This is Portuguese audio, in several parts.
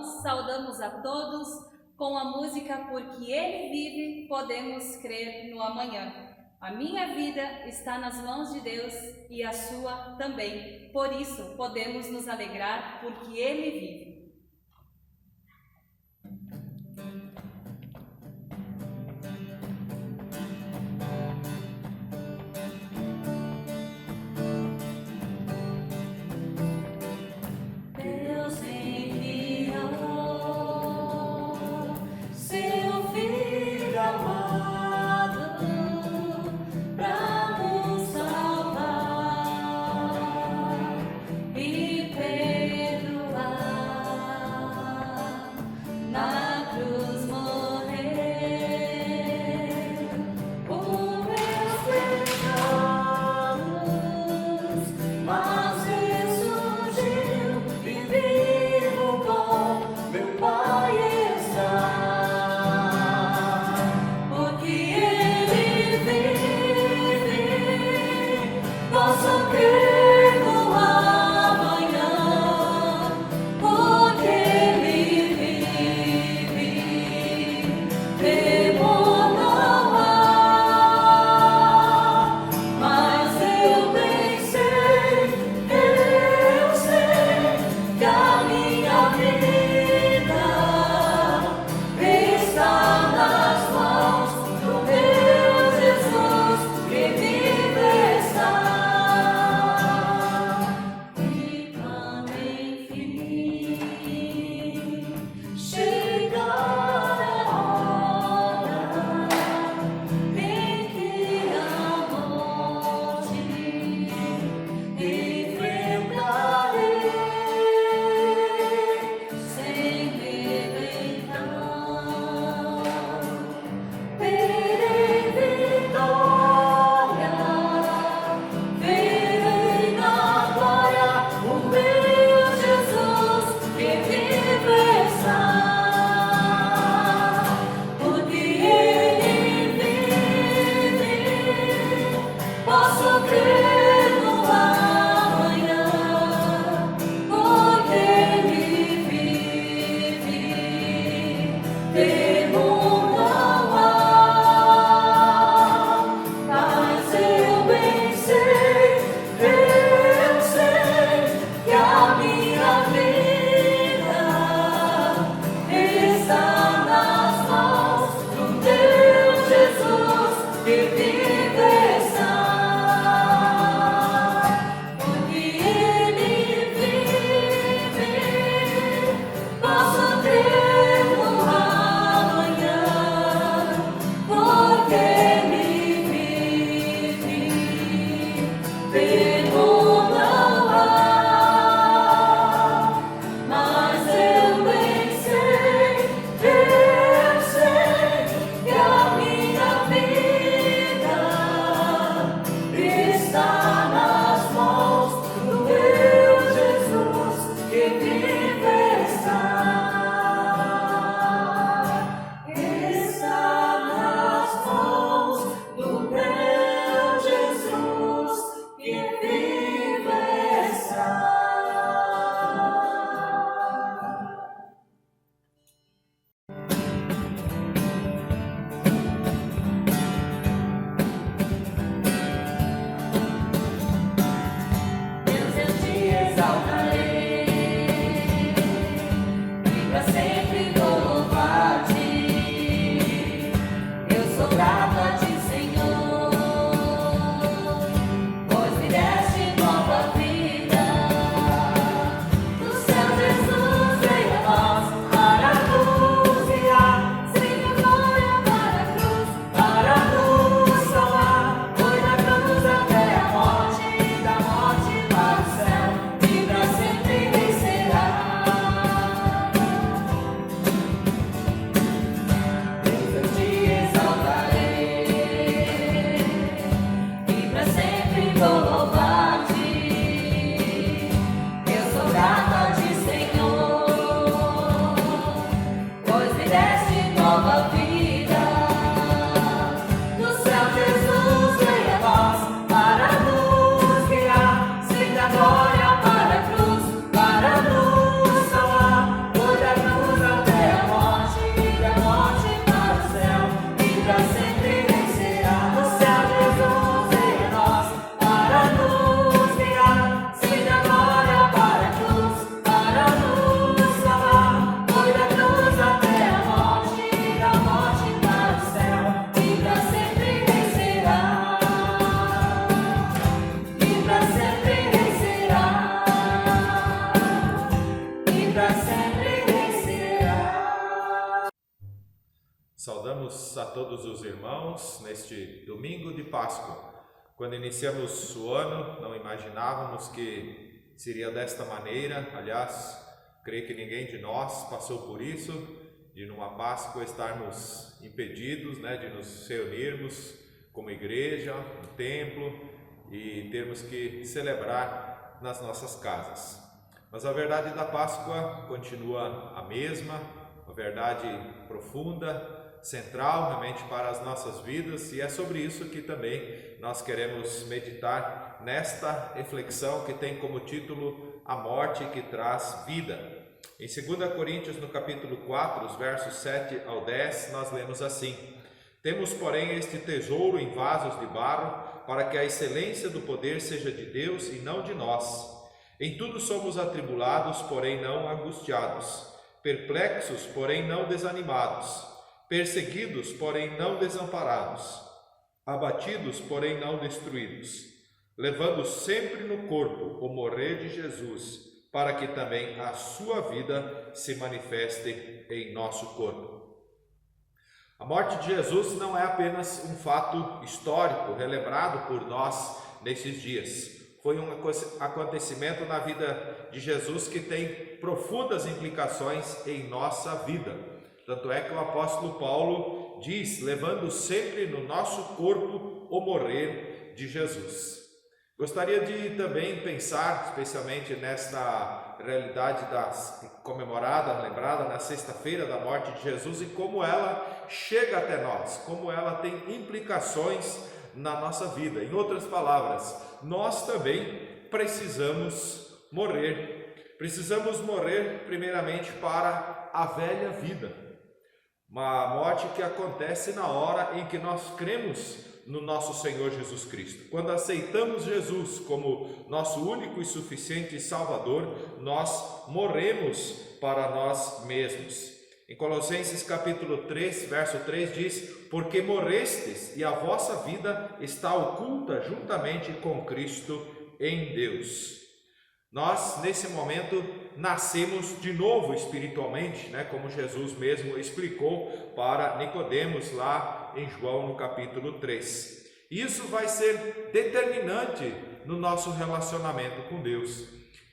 irmãos, saudamos a todos com a música Porque Ele Vive, Podemos Crer no Amanhã. A minha vida está nas mãos de Deus e a sua também. Por isso, podemos nos alegrar porque Ele vive. Saudamos a todos os irmãos neste domingo de Páscoa. Quando iniciamos o ano, não imaginávamos que seria desta maneira. Aliás, creio que ninguém de nós passou por isso, de numa Páscoa estarmos impedidos, de nos reunirmos como igreja, no templo e termos que celebrar nas nossas casas. Mas a verdade da Páscoa continua a mesma, uma verdade profunda, central realmente para as nossas vidas, e é sobre isso que também nós queremos meditar nesta reflexão que tem como título A Morte que Traz Vida. Em 2 Coríntios, no capítulo 4, os versos 7 ao 10, nós lemos assim: Temos, porém, este tesouro em vasos de barro, para que a excelência do poder seja de Deus e não de nós. Em tudo somos atribulados, porém não angustiados, perplexos, porém não desanimados, perseguidos, porém não desamparados, abatidos, porém não destruídos, levando sempre no corpo o morrer de Jesus, para que também a sua vida se manifeste em nosso corpo. A morte de Jesus não é apenas um fato histórico relembrado por nós nesses dias. Foi um acontecimento na vida de Jesus que tem profundas implicações em nossa vida. Tanto é que o apóstolo Paulo diz, levando sempre no nosso corpo o morrer de Jesus. Gostaria de também pensar, especialmente nesta realidade comemorada, lembrada na sexta-feira da morte de Jesus, e como ela chega até nós, como ela tem implicações na nossa vida. Em outras palavras, nós também precisamos morrer. Precisamos morrer primeiramente para a velha vida. Uma morte que acontece na hora em que nós cremos no nosso Senhor Jesus Cristo. Quando aceitamos Jesus como nosso único e suficiente Salvador, nós morremos para nós mesmos. Em Colossenses capítulo 3, verso 3 diz: Porque morrestes e a vossa vida está oculta juntamente com Cristo em Deus. Nós, nesse momento, nascemos de novo espiritualmente, como Jesus mesmo explicou para Nicodemos lá em João no capítulo 3. Isso vai ser determinante no nosso relacionamento com Deus.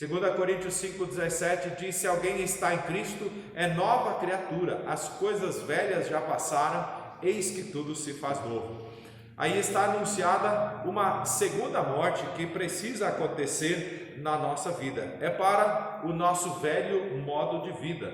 2 Coríntios 5,17 diz: Se alguém está em Cristo, é nova criatura, as coisas velhas já passaram, eis que tudo se faz novo. Aí está anunciada uma segunda morte que precisa acontecer na nossa vida. É para o nosso velho modo de vida.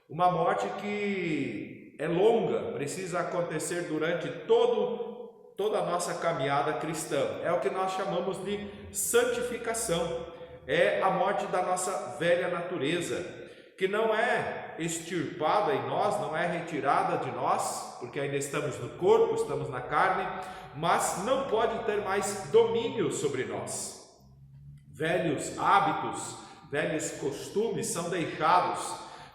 Uma morte que é longa, precisa acontecer durante toda a nossa caminhada cristã. É o que nós chamamos de santificação. É a morte da nossa velha natureza, que não é extirpada em nós, não é retirada de nós, porque ainda estamos no corpo, estamos na carne, mas não pode ter mais domínio sobre nós. Velhos hábitos, velhos costumes são deixados,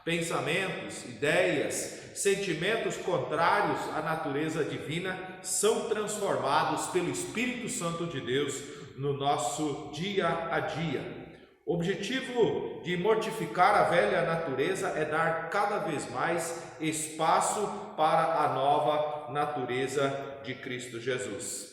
pensamentos, ideias, sentimentos contrários à natureza divina são transformados pelo Espírito Santo de Deus no nosso dia a dia. O objetivo de mortificar a velha natureza é dar cada vez mais espaço para a nova natureza de Cristo Jesus.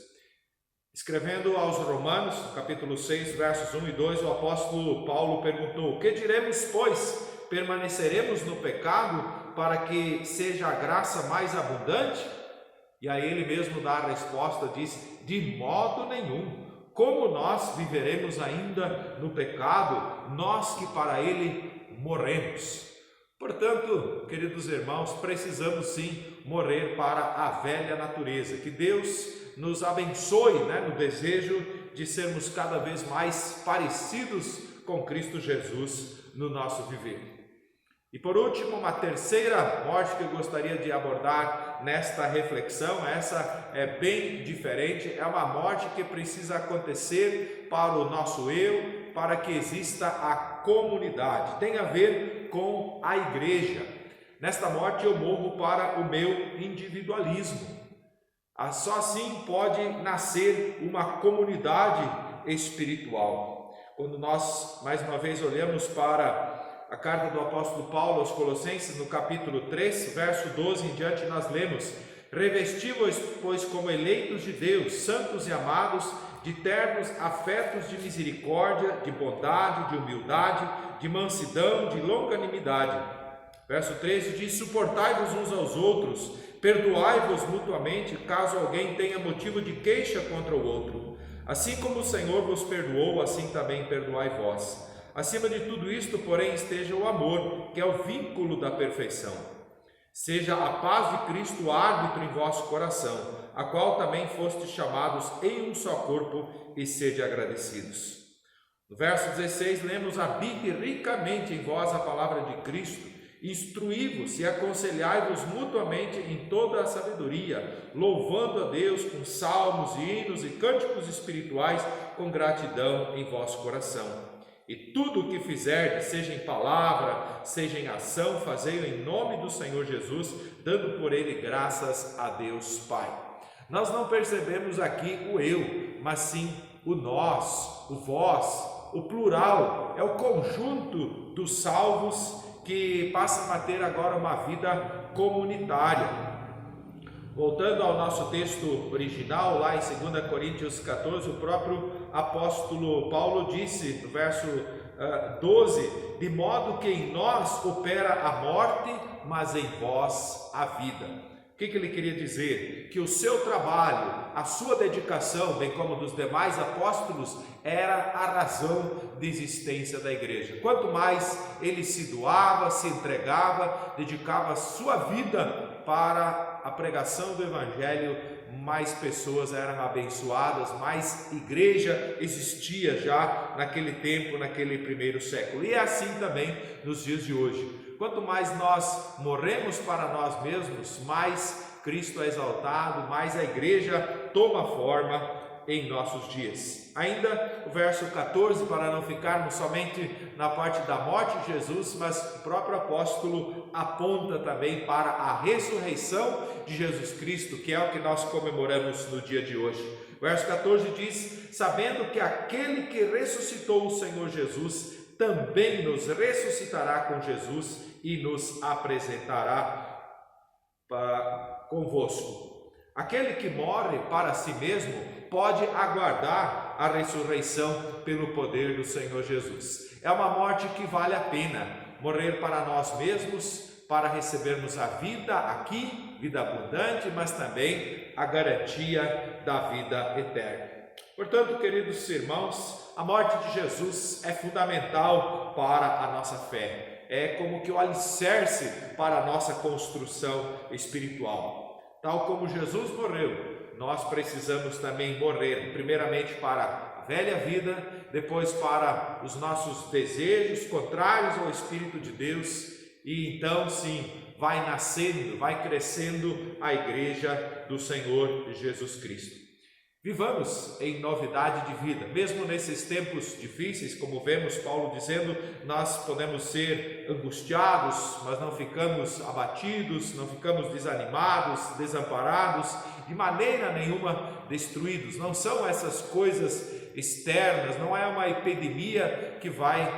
Escrevendo aos Romanos, capítulo 6, versos 1 e 2, o apóstolo Paulo perguntou: Que diremos, pois? Permaneceremos no pecado para que seja a graça mais abundante? E aí ele mesmo dá a resposta, diz: De modo nenhum. Como nós viveremos ainda no pecado, nós que para ele morremos? Portanto, queridos irmãos, precisamos sim morrer para a velha natureza. Que Deus nos abençoe no desejo de sermos cada vez mais parecidos com Cristo Jesus no nosso viver. E por último, uma terceira morte que eu gostaria de abordar nesta reflexão, essa é bem diferente, é uma morte que precisa acontecer para o nosso eu, para que exista a comunidade, tem a ver com a igreja. Nesta morte eu morro para o meu individualismo. Só assim pode nascer uma comunidade espiritual. Quando nós, mais uma vez, olhamos para A carta do apóstolo Paulo aos Colossenses, no capítulo 3, verso 12 em diante, nós lemos: revesti-vos, pois, como eleitos de Deus, santos e amados, de ternos afetos de misericórdia, de bondade, de humildade, de mansidão, de longanimidade. Verso 13 diz: suportai-vos uns aos outros, perdoai-vos mutuamente, caso alguém tenha motivo de queixa contra o outro. Assim como o Senhor vos perdoou, assim também perdoai vós. Acima de tudo isto, porém, esteja o amor, que é o vínculo da perfeição. Seja a paz de Cristo árbitro em vosso coração, a qual também fostes chamados em um só corpo, e sede agradecidos. No verso 16, lemos: habite ricamente em vós a palavra de Cristo, instruí-vos e aconselhai-vos mutuamente em toda a sabedoria, louvando a Deus com salmos, hinos e cânticos espirituais, com gratidão em vosso coração. E tudo o que fizerdes, seja em palavra, seja em ação, fazei-o em nome do Senhor Jesus, dando por ele graças a Deus Pai. Nós não percebemos aqui o eu, mas sim o nós, o vós, o plural, é o conjunto dos salvos que passam a ter agora uma vida comunitária. Voltando ao nosso texto original, lá em 2 Coríntios 14, o próprio apóstolo Paulo disse, no verso 12, de modo que em nós opera a morte, mas em vós a vida. O que ele queria dizer? Que o seu trabalho, a sua dedicação, bem como dos demais apóstolos, era a razão de existência da igreja. Quanto mais ele se doava, se entregava, dedicava a sua vida para a pregação do Evangelho, mais pessoas eram abençoadas, mais igreja existia já naquele tempo, naquele primeiro século. E é assim também nos dias de hoje. Quanto mais nós morremos para nós mesmos, mais Cristo é exaltado, mais a igreja toma forma em nossos dias. Ainda o verso 14, para não ficarmos somente na parte da morte de Jesus, mas o próprio apóstolo aponta também para a ressurreição de Jesus Cristo, que é o que nós comemoramos no dia de hoje. O verso 14 diz: sabendo que aquele que ressuscitou o Senhor Jesus também nos ressuscitará com Jesus e nos apresentará convosco. Aquele que morre para si mesmo pode aguardar a ressurreição pelo poder do Senhor Jesus. É uma morte que vale a pena, morrer para nós mesmos, para recebermos a vida aqui, vida abundante, mas também a garantia da vida eterna. Portanto, queridos irmãos, a morte de Jesus é fundamental para a nossa fé. É como que o alicerce para a nossa construção espiritual. Tal como Jesus morreu, nós precisamos também morrer, primeiramente para a velha vida, depois para os nossos desejos contrários ao Espírito de Deus, e então sim, vai nascendo, vai crescendo a igreja do Senhor Jesus Cristo. Vivamos em novidade de vida, mesmo nesses tempos difíceis, como vemos Paulo dizendo, nós podemos ser angustiados, mas não ficamos abatidos, não ficamos desanimados, desamparados, de maneira nenhuma destruídos. Não são essas coisas externas, não é uma epidemia que vai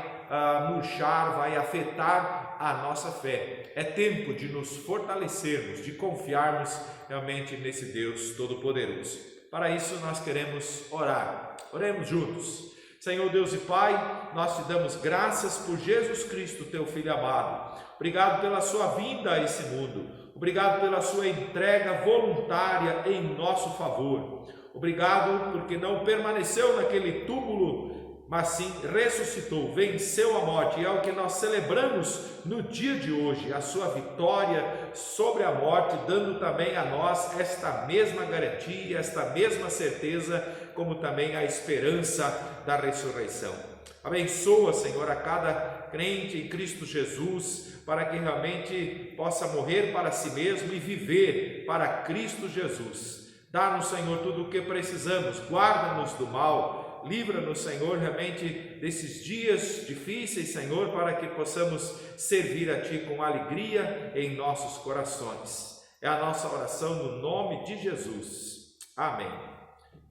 murchar, vai afetar a nossa fé. É tempo de nos fortalecermos, de confiarmos realmente nesse Deus Todo-Poderoso. Para isso nós queremos orar. Oremos juntos. Senhor Deus e Pai, nós te damos graças por Jesus Cristo, teu Filho amado. Obrigado pela sua vinda a esse mundo. Obrigado pela sua entrega voluntária em nosso favor. Obrigado porque não permaneceu naquele túmulo, mas sim ressuscitou, venceu a morte, e é o que nós celebramos no dia de hoje, a sua vitória sobre a morte, dando também a nós esta mesma garantia, esta mesma certeza, como também a esperança da ressurreição. Abençoa, Senhor, a cada crente em Cristo Jesus, para que realmente possa morrer para si mesmo e viver para Cristo Jesus. Dá-nos, Senhor, tudo o que precisamos, guarda-nos do mal, livra-nos, Senhor, realmente desses dias difíceis, Senhor, para que possamos servir a Ti com alegria em nossos corações. É a nossa oração no nome de Jesus. Amém.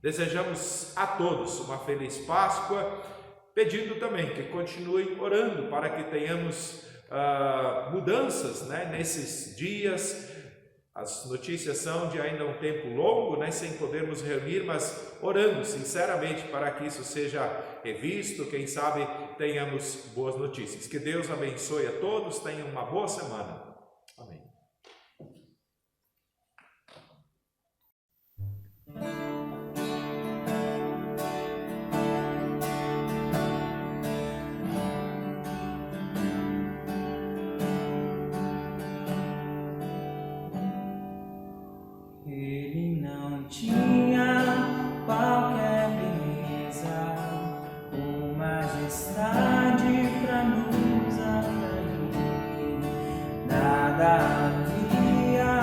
Desejamos a todos uma feliz Páscoa pedindo também que continuem orando para que tenhamos mudanças, né, nesses dias. As notícias são de ainda um tempo longo, né, sem podermos reunir, mas orando sinceramente para que isso seja revisto, quem sabe tenhamos boas notícias. Que Deus abençoe a todos, tenham uma boa semana. Amém. Ele não tinha qualquer beleza ou majestade para nos atrair. Nada havia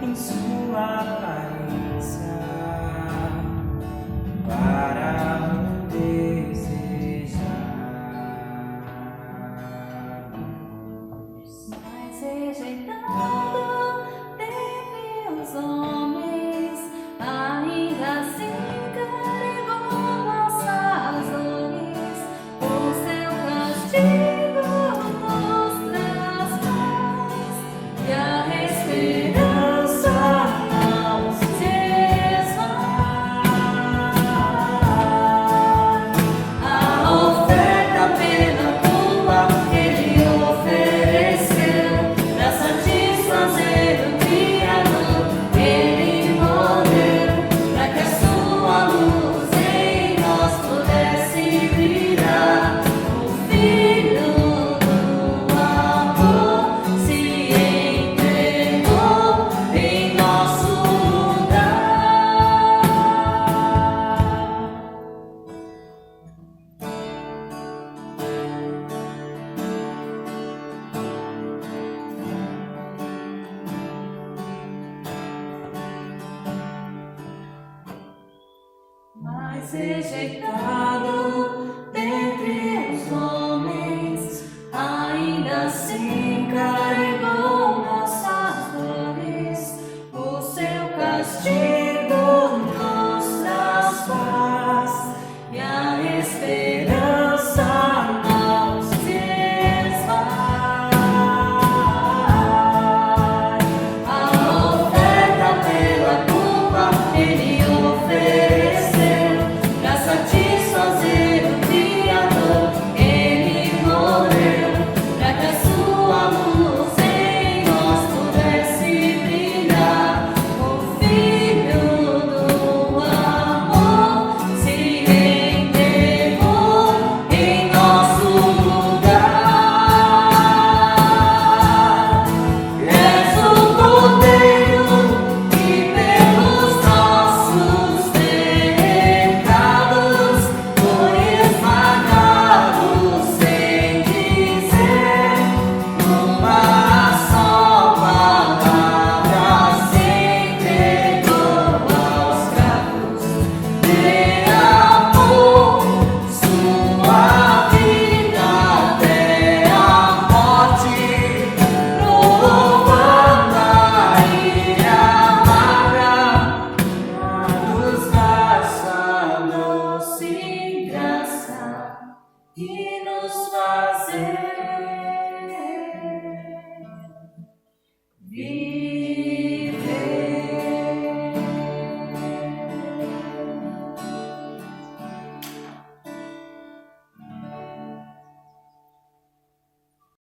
em sua aparência para o desejar. Mas rejeitado teve os homens, ainda assim carregou nossas dores, o seu castigo nos traz e a esperança não se esvai. A oferta pela culpa ele ofereceu para satisfazer o Criador. Ele morreu para que a sua luz em nós pudesse brilhar. O Filho do amor se entregou em nosso lugar. Mas rejeitado